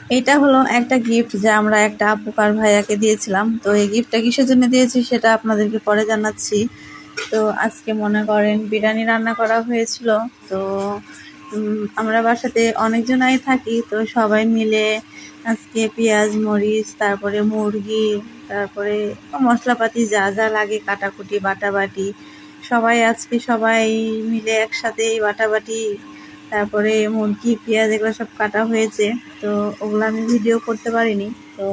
এটা হলো একটা গিফট যা আমরা একটা আপুকার ভাইয়াকে দিয়েছিলাম। তো এই গিফটটা কিসের জন্য দিয়েছি সেটা আপনাদেরকে পরে জানাচ্ছি। তো আজকে মনে করেন বিরিয়ানি রান্না করা হয়েছিল। তো আমরা বাসাতে অনেকজনাই থাকি, তো সবাই মিলে আজকে পেঁয়াজ মরিচ তারপরে মুরগি তারপরে মশলাপাতি যা যা লাগে কাটাকুটি বাটাবাটি সবাই মিলে একসাথে বাটাবাটি তারপরে মুরগি পেঁয়াজ এগুলো সব কাটা হয়েছে। তো ওগুলো আমি ভিডিও করতে পারিনি। তো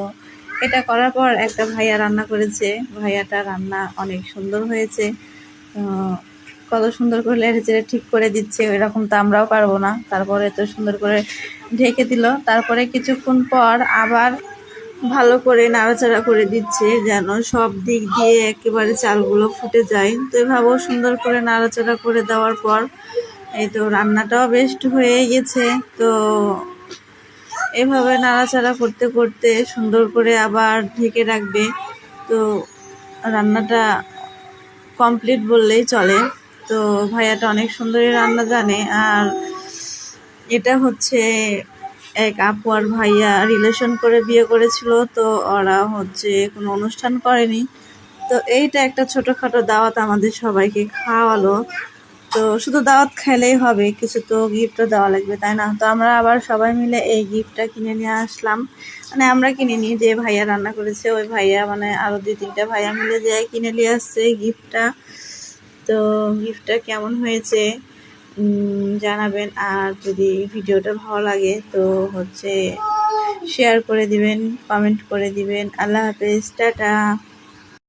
এটা করার পর একটা ভাইয়া রান্না করেছে, ভাইয়াটা রান্না অনেক সুন্দর হয়েছে। কত সুন্দর করে লেড়ে ঠিক করে দিচ্ছে, এরকম তো আমরাও পারবো না। তারপরে তো সুন্দর করে ঢেকে দিল, তারপরে কিছুক্ষণ পর আবার ভালো করে নাড়াচাড়া করে দিচ্ছে যেন সব দিক দিয়ে একেবারে চালগুলো ফুটে যায়। তো এভাবেও সুন্দর করে নাড়াচাড়া করে দেওয়ার পর এই তো রান্নাটাও বেস্ট হয়ে গেছে। তো এভাবে নাড়াচাড়া করতে করতে সুন্দর করে আবার ঢেকে রাখবে। তো রান্নাটা কমপ্লিট বললেই চলে। তো ভাইয়াটা অনেক সুন্দরই রান্না জানে। আর এটা হচ্ছে এক আপু আর ভাইয়া রিলেশন করে বিয়ে করেছিল, তো ওরা হচ্ছে কোনো অনুষ্ঠান করেনি। তো এইটা একটা ছোটোখাটো দাওয়াত আমাদের সবাইকে খাওয়ালো। তো শুধু দাওয়াত খাইলেই হবে, কিছু তো গিফটও দেওয়া লাগবে, তাই না? তো আমরা আবার সবাই মিলে এই গিফটটা কিনে নিয়ে আসলাম। মানে আমরা কিনিনি, যে ভাইয়া রান্না করেছে ওই ভাইয়া মানে আরও 2-3টা ভাইয়া মিলে যে কিনে নিয়ে আসছে গিফটটা। তো গিফটটা কেমন হয়েছে জানাবেন। আর যদি ভিডিওটা ভালো লাগে তো হচ্ছে শেয়ার করে দিবেন, কমেন্ট করে দিবেন। আল্লাহ হাফেজ, টাটা।